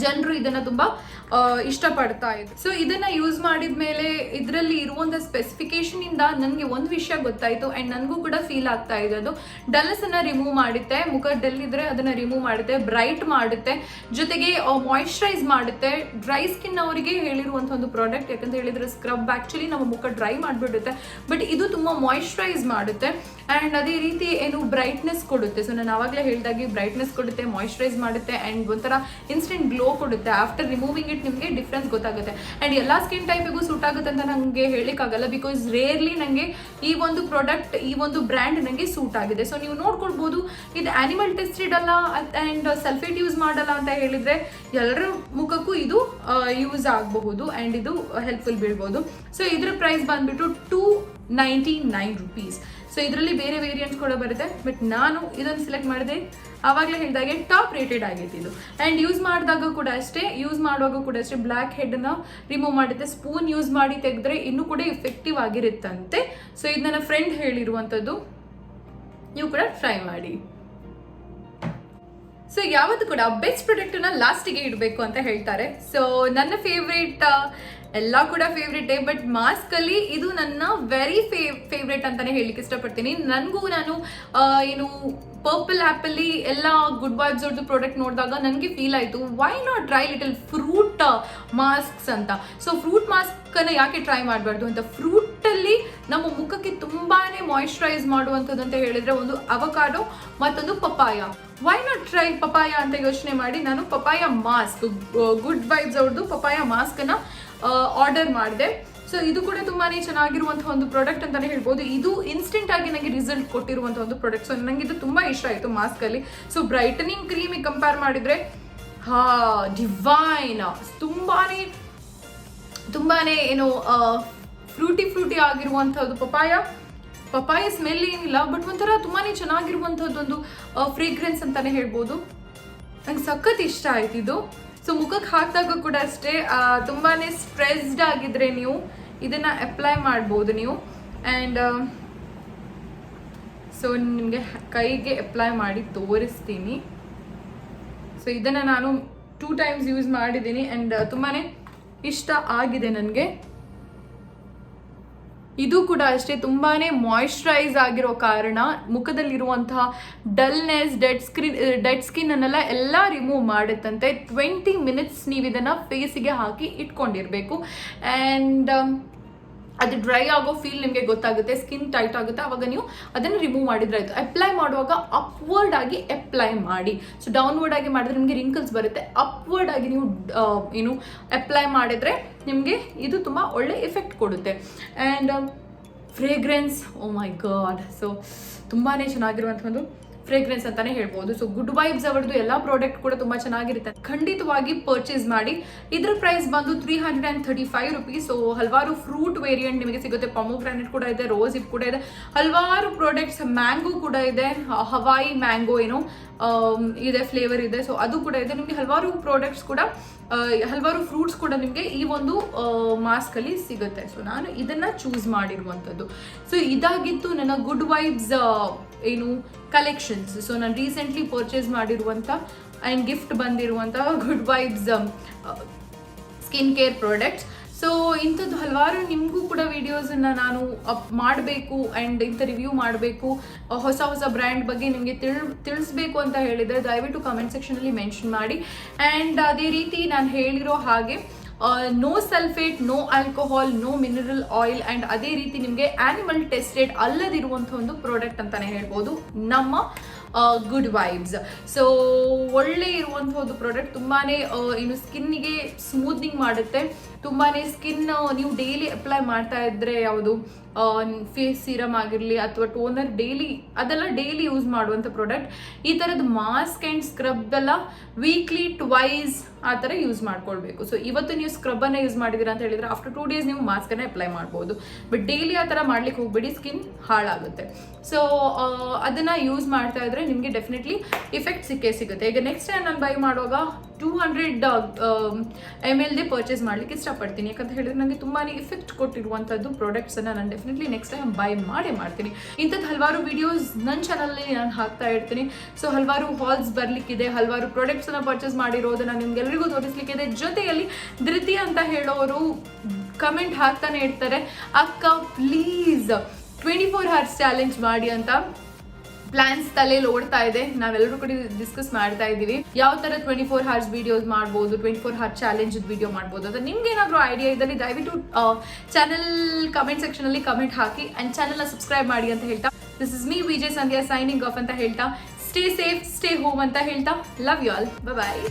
ಜನರು ಇದನ್ನು ತುಂಬ ಇಷ್ಟಪಡ್ತಾ ಇದ್ರು. ಸೊ ಇದನ್ನು ಯೂಸ್ ಮಾಡಿದ ಮೇಲೆ ಇದರಲ್ಲಿ ಇರುವಂಥ ಸ್ಪೆಸಿಫಿಕೇಶನಿಂದ ನನಗೆ ಒಂದು ವಿಷಯ ಗೊತ್ತಾಯಿತು. ಆ್ಯಂಡ್ ನನಗೂ ಕೂಡ ಫೀಲ್ ಆಗ್ತಾ ಇದೆ, ಅದು ಡಲ್ಸನ್ನು ರಿಮೂವ್ ಮಾಡುತ್ತೆ. ಮುಖ ಡಲ್ ಇದ್ದರೆ ಅದನ್ನು ರಿಮೂವ್ ಮಾಡುತ್ತೆ, ಬ್ರೈಟ್ ಮಾಡುತ್ತೆ, ಜೊತೆಗೆ ಮಾಯಿಶ್ಚರೈಸ್ ಮಾಡುತ್ತೆ. ಡ್ರೈ ಸ್ಕಿನ್ ಅವರಿಗೆ ಹೇಳಿರುವಂಥ ಒಂದು ಪ್ರಾಡಕ್ಟ್. ಯಾಕಂತ ಹೇಳಿದರೆ ಸ್ಕ್ರಬ್ ಆ್ಯಕ್ಚುಲಿ ನಮ್ಮ ಮುಖ ಡ್ರೈ ಮಾಡಿಬಿಡುತ್ತೆ, ಬಟ್ ಇದು ತುಂಬ ಮಾಯಿಶ್ಚರೈಸ್ ಮಾಡುತ್ತೆ. ಆ್ಯಂಡ್ ಅದೇ ರೀತಿ ಏನು ಬ್ರೈಟ್ನೆಸ್ ಕೊಡುತ್ತೆ. ಸೊ ನಾನು ಆವಾಗಲೇ ಹೇಳಿದಾಗೆ ಬ್ರೈಟ್ನೆಸ್ ಕೊಡುತ್ತೆ, ಮಾಯಿಶ್ಚರೈಸ್ ಮಾಡುತ್ತೆ, ಆ್ಯಂಡ್ ಒಂಥರ ಇನ್ಸ್ಟೆಂಟ್ ಗ್ಲೋ ಕೊಡುತ್ತೆ. ಆಫ್ಟರ್ ರಿಮೂವಿಂಗ್ ಇಟ್ ನಿಮಗೆ ಡಿಫ್ರೆನ್ಸ್ ಗೊತ್ತಾಗುತ್ತೆ. ಆ್ಯಂಡ್ ಎಲ್ಲ ಸ್ಕಿನ್ ಟೈಪಿಗೂ ಸೂಟ್ ಆಗುತ್ತೆ ಅಂತ ನನಗೆ ಹೇಳಲಿಕ್ಕಾಗಲ್ಲ, ಬಿಕಾಸ್ ರೇರ್ಲಿ ನನಗೆ ಈ ಒಂದು ಪ್ರಾಡಕ್ಟ್, ಈ ಒಂದು ಬ್ರ್ಯಾಂಡ್ ನನಗೆ ಸೂಟ್ ಆಗಿದೆ. ಸೊ ನೀವು ನೋಡ್ಕೊಳ್ಬೋದು, ಇದು ಆ್ಯನಿಮಲ್ ಟೆಸ್ಟೆಡ್ ಅಲ್ಲ ಆ್ಯಂಡ್ ಸಲ್ಫೇಟ್ ಯೂಸ್ ಮಾಡಲ್ಲ ಅಂತ ಹೇಳಿದರೆ ಎಲ್ಲರ ಮುಖಕ್ಕೂ ಇದು ಯೂಸ್ ಆಗಬಹುದು ಆ್ಯಂಡ್ ಇದು ಹೆಲ್ಪ್ಫುಲ್ ಬೀಳ್ಬೋದು. ಸೊ ಇದರ ಪ್ರೈಸ್ ಬಂದುಬಿಟ್ಟು 299 ರೂಪೀಸ್. ಸೊ ಇದರಲ್ಲಿ ಬೇರೆ ವೇರಿಯಂಟ್ಸ್ ಕೂಡ ಬರುತ್ತೆ, ಬಟ್ ನಾನು ಇದನ್ನು ಸೆಲೆಕ್ಟ್ ಮಾಡಿದೆ. ಆವಾಗಲೇ ಹೇಳಿದಾಗೆ ಟಾಪ್ ರೇಟೆಡ್ ಆಗೈತೆ ಇದು. ಆ್ಯಂಡ್ ಯೂಸ್ ಮಾಡುವಾಗ ಕೂಡ ಅಷ್ಟೇ ಬ್ಲ್ಯಾಕ್ ಹೆಡ್ನ ರಿಮೂವ್ ಮಾಡುತ್ತೆ. ಸ್ಪೂನ್ ಯೂಸ್ ಮಾಡಿ ತೆಗೆದ್ರೆ ಇನ್ನೂ ಕೂಡ ಎಫೆಕ್ಟಿವ್ ಆಗಿರುತ್ತಂತೆ. ಸೊ ಇದು ನನ್ನ ಫ್ರೆಂಡ್ ಹೇಳಿರುವಂಥದ್ದು, ನೀವು ಕೂಡ ಟ್ರೈ ಮಾಡಿ. ಸೊ ಯಾವತ್ತು ಕೂಡ ಬೆಸ್ಟ್ ಪ್ರಾಡಕ್ಟನ್ನ ಲಾಸ್ಟಿಗೆ ಇಡಬೇಕು ಅಂತ ಹೇಳ್ತಾರೆ. ಸೊ ನನ್ನ ಫೇವ್ರೇಟ್ ಎಲ್ಲ ಕೂಡ ಫೇವ್ರೇಟೇ, ಬಟ್ ಮಾಸ್ಕಲ್ಲಿ ಇದು ನನ್ನ ವೆರಿ ಫೇವ್ರೇಟ್ ಅಂತಾನೆ ಹೇಳಲಿಕ್ಕೆ ಇಷ್ಟಪಡ್ತೀನಿ. ನನಗೂ ನಾನು ಏನು ಪರ್ಪಲ್ ಆ್ಯಪಲ್ಲಿ ಎಲ್ಲ ಗುಡ್ ವೈಬ್ಸ್ ಅವ್ರದ್ದು ಪ್ರಾಡಕ್ಟ್ ನೋಡಿದಾಗ ನನಗೆ ಫೀಲ್ ಆಯಿತು, why not try little fruit masks ಅಂತ. ಸೊ ಫ್ರೂಟ್ ಮಾಸ್ಕನ್ನು ಯಾಕೆ ಟ್ರೈ ಮಾಡಬಾರ್ದು ಅಂತ. ಫ್ರೂಟಲ್ಲಿ ನಮ್ಮ ಮುಖಕ್ಕೆ ತುಂಬಾ ಮಾಯಿಶ್ಚರೈಸ್ ಮಾಡುವಂಥದ್ದು ಅಂತ ಹೇಳಿದರೆ ಒಂದು ಅವಕಾಡೋ, ಮತ್ತೊಂದು papaya. Why not try papaya ಅಂತ ಯೋಚನೆ ಮಾಡಿ ನಾನು ಪಪಾಯ ಮಾಸ್ಕ್, ಗುಡ್ ವೈಬ್ಸ್ ಅವ್ರದ್ದು ಪಪಾಯ ಮಾಸ್ಕನ್ನು ಆರ್ಡರ್ ಮಾಡಿದೆ. ಸೊ ಇದು ಕೂಡ ತುಂಬಾ ಚೆನ್ನಾಗಿರುವಂತಹ ಒಂದು ಪ್ರಾಡಕ್ಟ್ ಅಂತಲೇ ಹೇಳ್ಬೋದು. ಇದು ಇನ್ಸ್ಟೆಂಟ್ ಆಗಿ ನನಗೆ ರಿಸಲ್ಟ್ ಕೊಟ್ಟಿರುವಂಥ ಒಂದು ಪ್ರಾಡಕ್ಟ್. ಸೊ ನನಗೆ ಇದು ತುಂಬ ಇಷ್ಟ ಆಯಿತು ಮಾಸ್ಕಲ್ಲಿ. ಸೊ ಬ್ರೈಟನಿಂಗ್ ಕ್ರೀಮಿಗೆ ಕಂಪೇರ್ ಮಾಡಿದರೆ ಡಿವೈನ್ ತುಂಬಾ ಏನು ಫ್ರೂಟಿ ಆಗಿರುವಂಥದ್ದು. ಪಪಾಯ ಸ್ಮೆಲ್ ಏನಿಲ್ಲ, ಬಟ್ ಒಂಥರ ತುಂಬಾ ಚೆನ್ನಾಗಿರುವಂಥದ್ದೊಂದು ಫ್ರೇಗ್ರೆನ್ಸ್ ಅಂತಲೇ ಹೇಳ್ಬೋದು. ನಂಗೆ ಸಖತ್ ಇಷ್ಟ ಆಯ್ತು ಇದು. ಸೊ ಮುಖಕ್ಕೆ ಹಾಕಿದಾಗ ಕೂಡ ಅಷ್ಟೇ ತುಂಬಾ ಸ್ಟ್ರೆಸ್ಡ್ ಆಗಿದ್ರೆ ನೀವು ಇದನ್ನು ಅಪ್ಲೈ ಮಾಡ್ಬೋದು ನೀವು. ಆ್ಯಂಡ್ ಸೊ ನಿಮಗೆ ಕೈಗೆ ಅಪ್ಲೈ ಮಾಡಿ ತೋರಿಸ್ತೀನಿ. ಸೊ ಇದನ್ನು ನಾನು 2 times ಯೂಸ್ ಮಾಡಿದ್ದೀನಿ ಆ್ಯಂಡ್ ತುಂಬಾ ಇಷ್ಟ ಆಗಿದೆ ನನಗೆ. ಇದು ಕೂಡ ಅಷ್ಟೇ ತುಂಬಾ ಮಾಯಿಶ್ಚರೈಸ್ ಆಗಿರೋ ಕಾರಣ ಮುಖದಲ್ಲಿರುವಂತಹ ಡಲ್ನೆಸ್, ಡೆಡ್ ಸ್ಕಿನ್ ಅನ್ನೆಲ್ಲ ಎಲ್ಲ ರಿಮೂವ್ ಮಾಡುತ್ತಂತೆ. 20 minutes ನೀವು ಇದನ್ನು ಫೇಸಿಗೆ ಹಾಕಿ ಇಟ್ಕೊಂಡಿರಬೇಕು. ಆ್ಯಂಡ್ ಅದು ಡ್ರೈ ಆಗೋ ಫೀಲ್ ನಿಮಗೆ ಗೊತ್ತಾಗುತ್ತೆ, ಸ್ಕಿನ್ ಟೈಟ್ ಆಗುತ್ತೆ, ಆವಾಗ ನೀವು ಅದನ್ನು ರಿಮೂವ್ ಮಾಡಿದ್ರೆ ಆಯಿತು. ಅಪ್ಲೈ ಮಾಡುವಾಗ ಅಪ್ವರ್ಡ್ ಆಗಿ ಅಪ್ಲೈ ಮಾಡಿ. ಸೊ ಡೌನ್ವರ್ಡ್ ಆಗಿ ಮಾಡಿದ್ರೆ ನಿಮಗೆ ರಿಂಕಲ್ಸ್ ಬರುತ್ತೆ. ಅಪ್ವರ್ಡ್ ಆಗಿ ನೀವು ಅಪ್ಲೈ ಮಾಡಿದ್ರೆ ನಿಮಗೆ ಇದು ತುಂಬ ಒಳ್ಳೆ ಎಫೆಕ್ಟ್ ಕೊಡುತ್ತೆ. And fragrance, oh my God, so ತುಂಬಾ ಚೆನ್ನಾಗಿರುವಂಥ ಒಂದು ಫ್ರೇಗ್ರೆನ್ಸ್ ಅಂತಾನೆ ಹೇಳ್ಬೋದು. ಸೊ ಗುಡ್ ವೈಬ್ಸ್ ಅವರದ್ದು ಎಲ್ಲ ಪ್ರಾಡಕ್ಟ್ ಕೂಡ ತುಂಬ ಚೆನ್ನಾಗಿರುತ್ತೆ, ಖಂಡಿತವಾಗಿ ಪರ್ಚೇಸ್ ಮಾಡಿ. ಇದ್ರ ಪ್ರೈಸ್ ಬಂದು 335 rupees. ಸೊ ಹಲವಾರು ಫ್ರೂಟ್ ವೇರಿಯಂಟ್ ನಿಮಗೆ ಸಿಗುತ್ತೆ. ಪೊಮೊಗ್ರಾನೇಟ್ ಕೂಡ ಇದೆ, ರೋಸ್ ಹಿಪ್ ಕೂಡ ಇದೆ, ಹಲವಾರು ಪ್ರಾಡಕ್ಟ್ಸ್, ಮ್ಯಾಂಗೋ ಕೂಡ ಇದೆ, ಹವಾಯಿ ಮ್ಯಾಂಗೋ ಏನೋ ಇದೆ ಫ್ಲೇವರ್ ಇದೆ. ಸೊ ಅದು ಕೂಡ ಇದೆ. ನಿಮಗೆ ಹಲವಾರು ಪ್ರಾಡಕ್ಟ್ಸ್ ಕೂಡ, ಹಲವಾರು ಫ್ರೂಟ್ಸ್ ಕೂಡ ನಿಮಗೆ ಈ ಒಂದು ಮಾಸ್ಕಲ್ಲಿ ಸಿಗುತ್ತೆ. ಸೊ ನಾನು ಇದನ್ನು ಚೂಸ್ ಮಾಡಿರುವಂಥದ್ದು. ಸೊ ಇದಾಗಿತ್ತು ನನ್ನ ಗುಡ್ ವೈಬ್ಸ್ ಏನು ಕಲೆಕ್ಷನ್ಸ್. ಸೊ ನಾನು ರೀಸೆಂಟ್ಲಿ ಪರ್ಚೇಸ್ ಮಾಡಿರುವಂಥ ಆ್ಯಂಡ್ ಗಿಫ್ಟ್ ಬಂದಿರುವಂಥ good vibes skin care products. So ಇಂಥದ್ದು ಹಲವಾರು ನಿಮಗೂ ಕೂಡ ವಿಡಿಯೋಸನ್ನು ನಾನು ಮಾಡಬೇಕು ಆ್ಯಂಡ್ ಇಂಥ ರಿವ್ಯೂ ಮಾಡಬೇಕು, ಹೊಸ ಬ್ರ್ಯಾಂಡ್ ಬಗ್ಗೆ ನಿಮಗೆ ತಿಳಿಸ್ಬೇಕು ಅಂತ ಹೇಳಿದರೆ ದಯವಿಟ್ಟು ಕಮೆಂಟ್ ಸೆಕ್ಷನಲ್ಲಿ ಮೆನ್ಷನ್ ಮಾಡಿ. ಆ್ಯಂಡ್ ಅದೇ ರೀತಿ ನಾನು ಹೇಳಿರೋ ಹಾಗೆ no sulphate, no alcohol, no mineral oil and ಅದೇ ರೀತಿ ನಿಮಗೆ ಆ್ಯನಿಮಲ್ ಟೆಸ್ಟೆಡ್ ಅಲ್ಲದಿರುವಂಥ ಒಂದು ಪ್ರಾಡಕ್ಟ್ ಅಂತಲೇ ಹೇಳ್ಬೋದು ನಮ್ಮ ಗುಡ್ ವೈಬ್ಸ್. ಸೊ ಒಳ್ಳೆ ಇರುವಂಥದ್ದು ಪ್ರಾಡಕ್ಟ್. ತುಂಬಾ ಏನು ಸ್ಕಿನ್ನಿಗೆ ಸ್ಮೂತ್ನಿಂಗ್ ಮಾಡುತ್ತೆ. ತುಂಬಾ ಸ್ಕಿನ್ ನೀವು ಡೈಲಿ ಅಪ್ಲೈ ಮಾಡ್ತಾ ಇದ್ದರೆ ಯಾವುದು ಫೇಸ್ ಸೀರಮ್ ಆಗಿರಲಿ ಅಥವಾ ಟೋನರ್ ಅದೆಲ್ಲ ಡೈಲಿ ಯೂಸ್ ಮಾಡುವಂಥ ಪ್ರಾಡಕ್ಟ್. ಈ ಥರದ್ದು ಮಾಸ್ಕ್ ಆ್ಯಂಡ್ ಸ್ಕ್ರಬ್ ಎಲ್ಲ ವೀಕ್ಲಿ ಟ್ವೈಸ್ ಆ ಥರ ಯೂಸ್ ಮಾಡ್ಕೊಳ್ಬೇಕು. ಸೊ ಇವತ್ತು ನೀವು ಸ್ಕ್ರಬ್ಬನ್ನು ಯೂಸ್ ಮಾಡಿದ್ದೀರಾ ಅಂತ ಹೇಳಿದರೆ ಆಫ್ಟರ್ 2 days ನೀವು ಮಾಸ್ಕನ್ನು ಅಪ್ಲೈ ಮಾಡ್ಬೋದು. ಬಟ್ ಡೈಲಿ ಆ ಥರ ಮಾಡ್ಲಿಕ್ಕೆ ಹೋಗ್ಬೇಡಿ, ಸ್ಕಿನ್ ಹಾಳಾಗುತ್ತೆ. ಸೊ ಅದನ್ನು ಯೂಸ್ ಮಾಡ್ತಾ ಇದ್ರೆ ನಿಮಗೆ ಡೆಫಿನೆಟ್ಲಿ ಇಫೆಕ್ಟ್ ಸಿಗುತ್ತೆ. ಈಗ ನೆಕ್ಸ್ಟ್ ಟೈಮ್ ನಾನು ಬೈ ಮಾಡುವಾಗ 200 ml ಪರ್ಚೇಸ್ ಮಾಡಲಿಕ್ಕೆ ಇಷ್ಟಪಡ್ತೀನಿ. ಯಾಕಂತ ಹೇಳಿದ್ರೆ ನನಗೆ ತುಂಬಾ ಇಫೆಕ್ಟ್ ಕೊಟ್ಟಿರುವಂಥದ್ದು ಪ್ರಾಡಕ್ಟ್ಸನ್ನು ನಾನು ಡೆಫಿನೆಟ್ಲಿ ನೆಕ್ಸ್ಟ್ ಟೈಮ್ ಬೈ ಮಾಡ್ತೀನಿ. ಇಂಥದ್ದು ಹಲವಾರು ವಿಡಿಯೋಸ್ ನನ್ನ ಚಾನಲಲ್ಲಿ ನಾನು ಹಾಕ್ತಾ ಇರ್ತೀನಿ. ಸೊ ಹಲವಾರು ಹಾಲ್ಸ್ ಬರಲಿಕ್ಕಿದೆ, ಹಲವಾರು ಪ್ರಾಡಕ್ಟ್ಸನ್ನು ಪರ್ಚೇಸ್ ಮಾಡಿರೋದನ್ನು ನಿಮ್ಗೆಲ್ಲರಿಗೂ ತೋರಿಸ್ಲಿಕ್ಕಿದೆ. ಜೊತೆಯಲ್ಲಿ ಧೃತಿ ಅಂತ ಹೇಳೋರು ಕಮೆಂಟ್ ಹಾಕ್ತಾನೆ ಇರ್ತಾರೆ, ಅಕ್ಕ ಪ್ಲೀಸ್ 24 hours ಚಾಲೆಂಜ್ ಮಾಡಿ ಅಂತ. ಪ್ಲಾನ್ಸ್ ತಲೆಯಲ್ಲಿ ಓಡ್ತಾ ಇದೆ, ನಾವೆಲ್ಲರೂ ಕೂಡ ಡಿಸ್ಕಸ್ ಮಾಡ್ತಾ ಇದ್ದೀವಿ ಯಾವ ಥರ 24 hours ವಿಡಿಯೋಸ್ ಮಾಡ್ಬೋದು, 24 hour ಚಾಲೆಂಜ್ ವಿಡಿಯೋ ಮಾಡ್ಬೋದು ಅಂತ. ನಿಮ್ಗೆ ಏನಾದರೂ ಐಡಿಯಾ ಇದ್ದಲ್ಲಿ ದಯವಿಟ್ಟು ಚಾನಲ್ ಕಮೆಂಟ್ ಸೆಕ್ಷನಲ್ಲಿ ಕಮೆಂಟ್ ಹಾಕಿ ಆ್ಯಂಡ್ ಚಾನಲ್ನ ಸಬ್ಸ್ಕ್ರೈಬ್ ಮಾಡಿ ಅಂತ ಹೇಳ್ತಾ, this is me Vijay Sandhya signing off ಅಂತ ಹೇಳ್ತಾ, ಸ್ಟೇ ಸೇಫ್, ಸ್ಟೇ ಹೋಮ್ ಅಂತ ಹೇಳ್ತಾ, ಲವ್ ಯು ಆಲ್, ಬಾಯ್.